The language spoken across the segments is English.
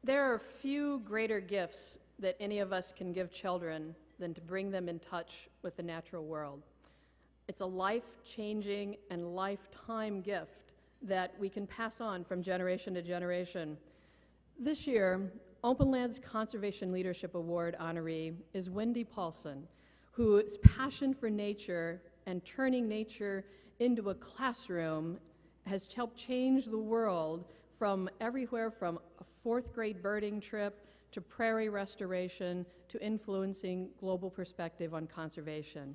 There are few greater gifts that any of us can give children than to bring them in touch with the natural world. It's a life-changing and lifetime gift that we can pass on from generation to generation. This year, Openlands Conservation Leadership Award honoree is Wendy Paulson, whose passion for nature and turning nature into a classroom has helped change the world from everywhere from a fourth grade birding trip to prairie restoration to influencing global perspective on conservation.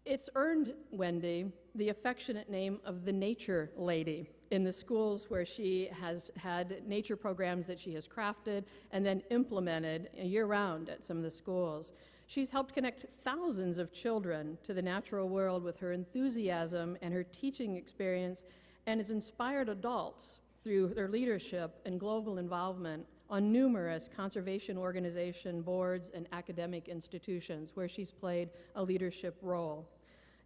It's earned Wendy the affectionate name of the Nature Lady in the schools where she has had nature programs that she has crafted and then implemented year-round at some of the schools. She's helped connect thousands of children to the natural world with her enthusiasm and her teaching experience, and has inspired adults through their leadership and global involvement on numerous conservation organization boards and academic institutions where she's played a leadership role.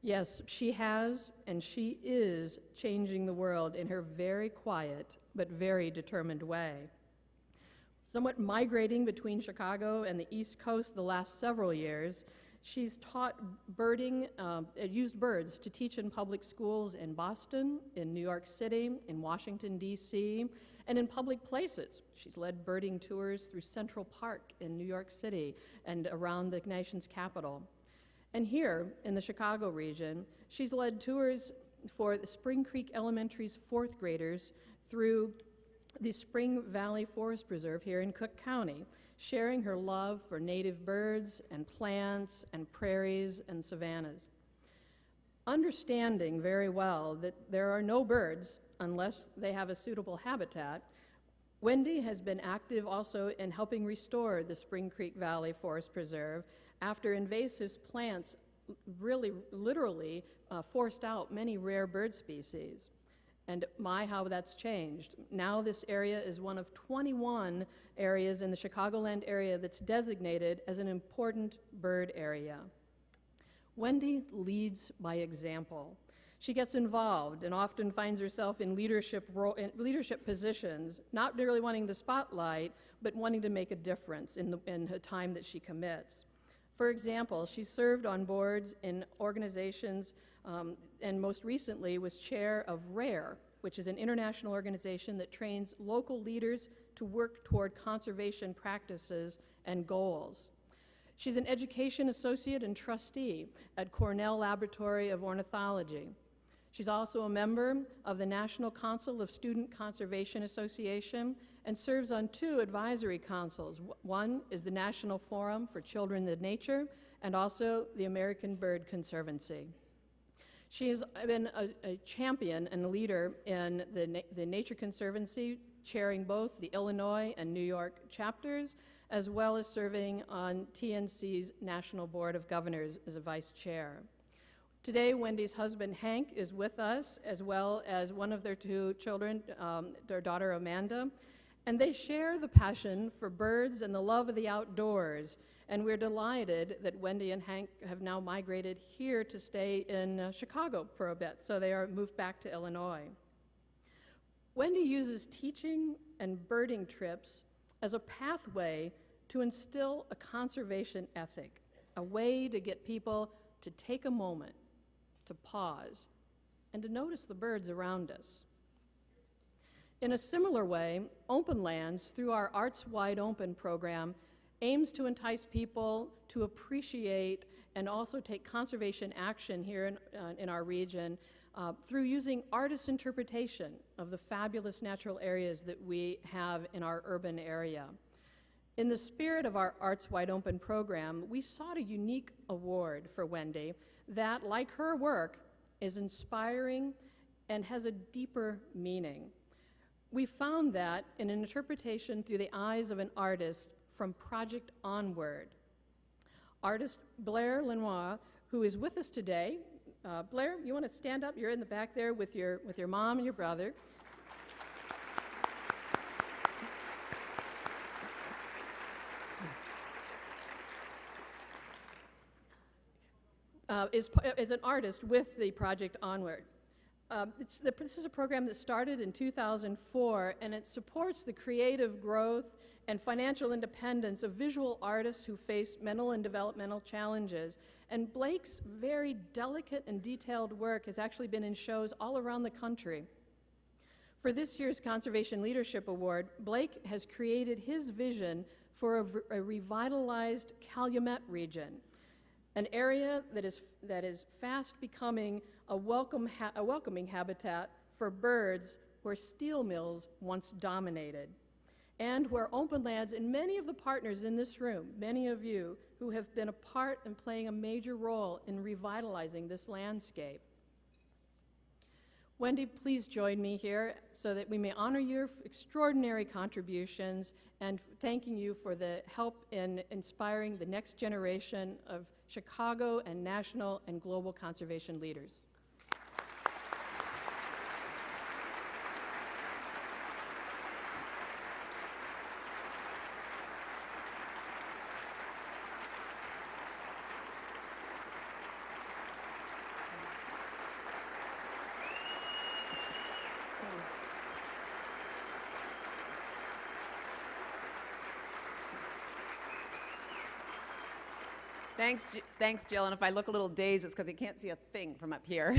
Yes, she has, and she is changing the world in her very quiet but very determined way. Somewhat migrating between Chicago and the East Coast the last several years, she's taught birding, used birds to teach in public schools in Boston, in New York City, in Washington, D.C., and in public places. She's led birding tours through Central Park in New York City and around the nation's capital. And here in the Chicago region, she's led tours for the Spring Creek Elementary's fourth graders through the Spring Valley Forest Preserve here in Cook County, sharing her love for native birds and plants and prairies and savannas. Understanding very well that there are no birds unless they have a suitable habitat, Wendy has been active also in helping restore the Spring Creek Valley Forest Preserve after invasive plants really literally forced out many rare bird species. And my, how that's changed. Now this area is one of 21 areas in the Chicagoland area that's designated as an important bird area. Wendy leads by example. She gets involved and often finds herself in leadership positions, not really wanting the spotlight, but wanting to make a difference in the time that she commits. For example, she served on boards in organizations and most recently was chair of RARE, which is an international organization that trains local leaders to work toward conservation practices and goals. She's an education associate and trustee at Cornell Laboratory of Ornithology. She's also a member of the National Council of Student Conservation Association and serves on 2 advisory councils. One is the National Forum for Children in Nature and also the American Bird Conservancy. She has been a champion and a leader in the Nature Conservancy, chairing both the Illinois and New York chapters, as well as serving on TNC's National Board of Governors as a vice chair. Today, Wendy's husband, Hank, is with us, as well as one of their 2 children, their daughter, Amanda, and they share the passion for birds and the love of the outdoors. And we're delighted that Wendy and Hank have now migrated here to stay in Chicago for a bit, so they are moved back to Illinois. Wendy uses teaching and birding trips as a pathway to instill a conservation ethic, a way to get people to take a moment, to pause, and to notice the birds around us. In a similar way, Openlands, through our Arts Wide Open program, aims to entice people to appreciate and also take conservation action here in our region through using artist interpretation of the fabulous natural areas that we have in our urban area. In the spirit of our Arts Wide Open program, we sought a unique award for Wendy that, like her work, is inspiring and has a deeper meaning. We found that in an interpretation through the eyes of an artist from Project Onward. Artist Blair Lenoir, who is with us today. Blair, you want to stand up? You're in the back there with your mom and your brother. Is an artist with the Project Onward. This is a program that started in 2004, and it supports the creative growth and financial independence of visual artists who face mental and developmental challenges. And Blake's very delicate and detailed work has actually been in shows all around the country. For this year's Conservation Leadership Award, Blake has created his vision for a revitalized Calumet region, an area that is fast becoming a welcoming habitat for birds where steel mills once dominated, and where Openlands and many of the partners in this room, many of you who have been a part and playing a major role in revitalizing this landscape. Wendy, please join me here so that we may honor your extraordinary contributions and thanking you for the help in inspiring the next generation of Chicago and national and global conservation leaders. Thanks, Jill. And if I look a little dazed, it's because I can't see a thing from up here.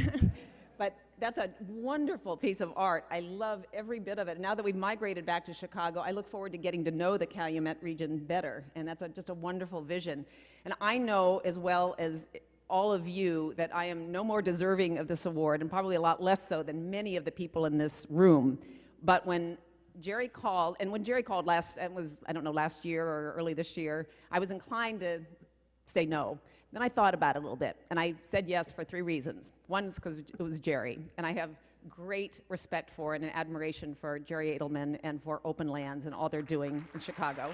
But that's a wonderful piece of art. I love every bit of it. Now that we've migrated back to Chicago, I look forward to getting to know the Calumet region better. And that's just a wonderful vision. And I know, as well as all of you, that I am no more deserving of this award, and probably a lot less so than many of the people in this room. But when Jerry called, and when Jerry called last year or early this year, I was inclined to say no. Then I thought about it a little bit, and I said yes for 3 reasons. One is because it was Jerry, and I have great respect for and admiration for Jerry Adelman and for Openlands and all they're doing in Chicago.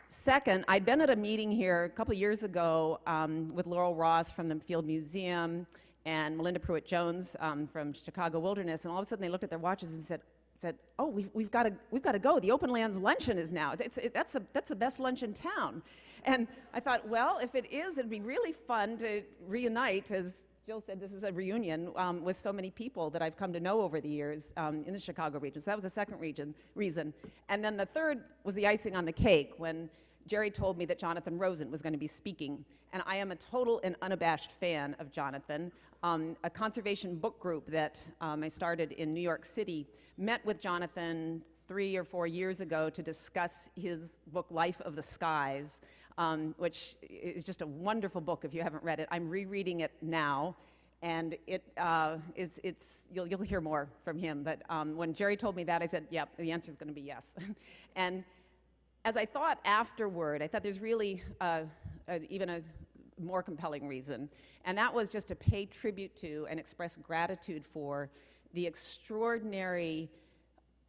Second, I'd been at a meeting here a couple years ago with Laurel Ross from the Field Museum and Melinda Pruitt-Jones from Chicago Wilderness, and all of a sudden they looked at their watches and said, "Oh, we've got to go. The Openlands luncheon is now. That's the best lunch in town." And I thought, well, if it is, it'd be really fun to reunite, as Jill said, this is a reunion with so many people that I've come to know over the years in the Chicago region. So that was the second reason. And then the third was the icing on the cake when Jerry told me that Jonathan Rosen was going to be speaking. And I am a total and unabashed fan of Jonathan. A conservation book group that I started in New York City met with Jonathan 3 or 4 years ago to discuss his book, Life of the Skies, which is just a wonderful book if you haven't read it. I'm rereading it now, and you'll hear more from him. But when Jerry told me that, I said, yep, the answer is going to be yes. And as I thought afterward, I thought there's really even a more compelling reason, and that was just to pay tribute to and express gratitude for the extraordinary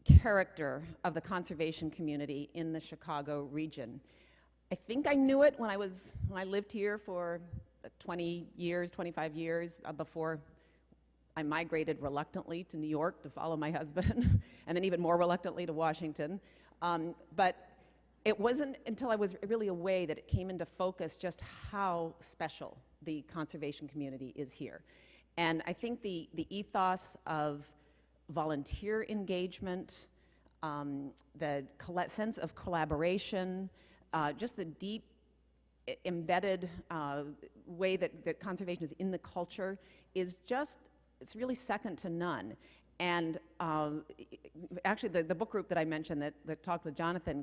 character of the conservation community in the Chicago region. I think I knew it when I lived here for 20 years, 25 years before I migrated reluctantly to New York to follow my husband, and then even more reluctantly to Washington. But it wasn't until I was really away that it came into focus just how special the conservation community is here. And I think the ethos of volunteer engagement, the sense of collaboration, just the deep embedded way that conservation is in the culture is it's really second to none. And actually, the book group that I mentioned that talked with Jonathan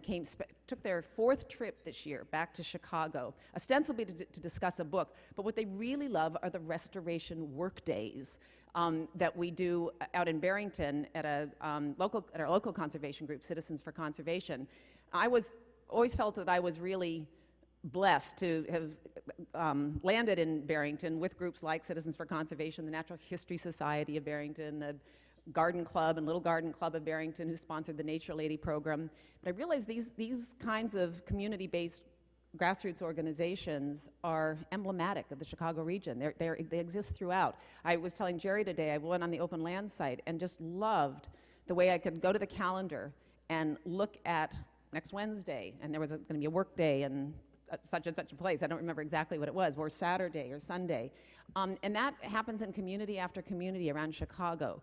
took their 4th trip this year back to Chicago, ostensibly to discuss a book. But what they really love are the restoration work days that we do out in Barrington at our local conservation group, Citizens for Conservation. I always felt that I was really blessed to have landed in Barrington with groups like Citizens for Conservation, the Natural History Society of Barrington, the Garden Club and Little Garden Club of Barrington, who sponsored the Nature Lady program. But I realized these kinds of community-based grassroots organizations are emblematic of the Chicago region. They exist throughout. I was telling Jerry today, I went on the Openlands site and just loved the way I could go to the calendar and look at next Wednesday, and there was going to be a work day, and such and such a place. I don't remember exactly what it was, or Saturday or Sunday. And that happens in community after community around Chicago.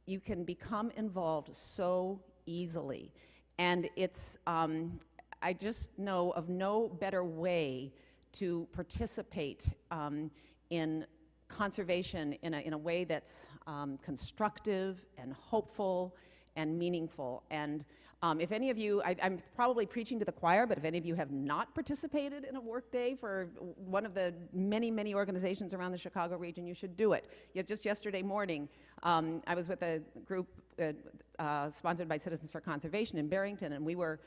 You can become involved so easily. And it's, I just know of no better way to participate in conservation in a way that's constructive and hopeful and meaningful. And if any of you, I'm probably preaching to the choir, but if any of you have not participated in a work day for one of the many, many organizations around the Chicago region, you should do it. Just yesterday morning, I was with a group sponsored by Citizens for Conservation in Barrington, and we were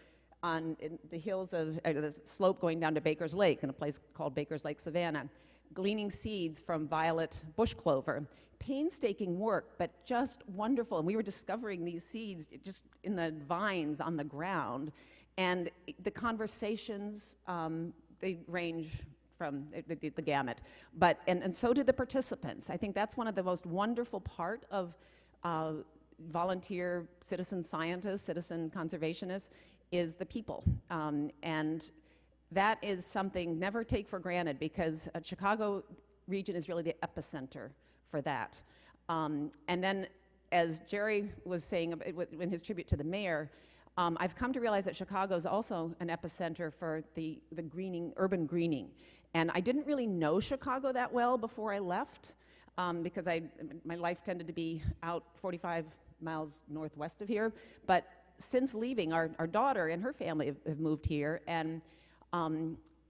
on the hills of the slope going down to Baker's Lake in a place called Baker's Lake, Savannah, gleaning seeds from violet bush clover. Painstaking work, but just wonderful. And we were discovering these seeds just in the vines on the ground. And the conversations, they range from the gamut. But, and so did the participants. I think that's one of the most wonderful part of volunteer citizen scientists, citizen conservationists, is the people. And that is something never take for granted, because Chicago region is really the epicenter for that. And then, as Jerry was saying in his tribute to the mayor, I've come to realize that Chicago is also an epicenter for the greening, urban greening. And I didn't really know Chicago that well before I left, because my life tended to be out 45 miles northwest of here. But since leaving, our daughter and her family have moved here, and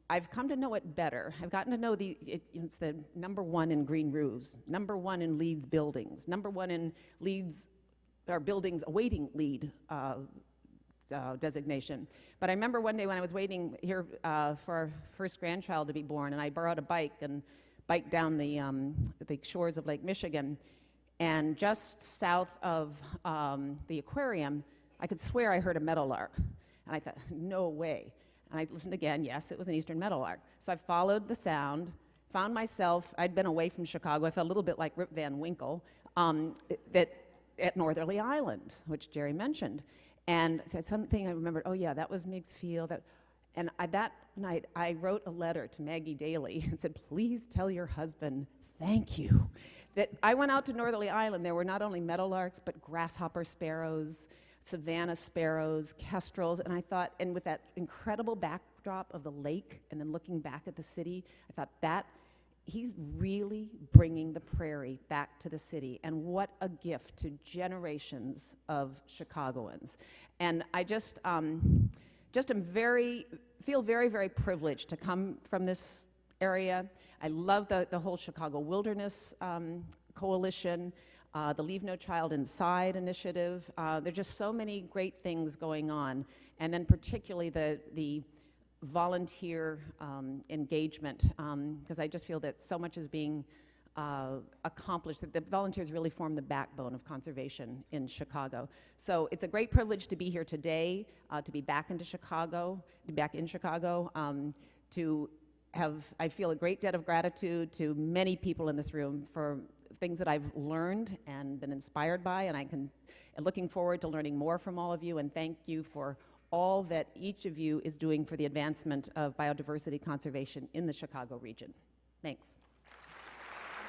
I've come to know it better. I've gotten to know it's the #1 in green roofs, #1 in LEED's buildings, #1 in LEED's, or buildings awaiting LEED designation. But I remember one day when I was waiting here for our first grandchild to be born, and I borrowed a bike and biked down the shores of Lake Michigan, and just south of the aquarium, I could swear I heard a meadowlark. And I thought, no way. And I listened again, yes, it was an eastern meadowlark. So I followed the sound, found myself, I'd been away from Chicago, I felt a little bit like Rip Van Winkle, at Northerly Island, which Jerry mentioned. And so something I remembered, oh yeah, that was Meigs Field. And that night, I wrote a letter to Maggie Daly and said, please tell your husband, thank you. That I went out to Northerly Island, there were not only meadowlarks, but grasshopper sparrows, Savannah sparrows, kestrels, and I thought, and with that incredible backdrop of the lake, and then looking back at the city, I thought he's really bringing the prairie back to the city, and what a gift to generations of Chicagoans. And I just am feel very, very privileged to come from this area. I love the whole Chicago Wilderness Coalition, the Leave No Child Inside initiative. There are just so many great things going on. And then particularly the volunteer engagement, because I just feel that so much is being accomplished, that the volunteers really form the backbone of conservation in Chicago. So it's a great privilege to be here today, to be back in Chicago, to have, I feel a great debt of gratitude to many people in this room for things that I've learned and been inspired by, and I'm looking forward to learning more from all of you, and thank you for all that each of you is doing for the advancement of biodiversity conservation in the Chicago region. Thanks.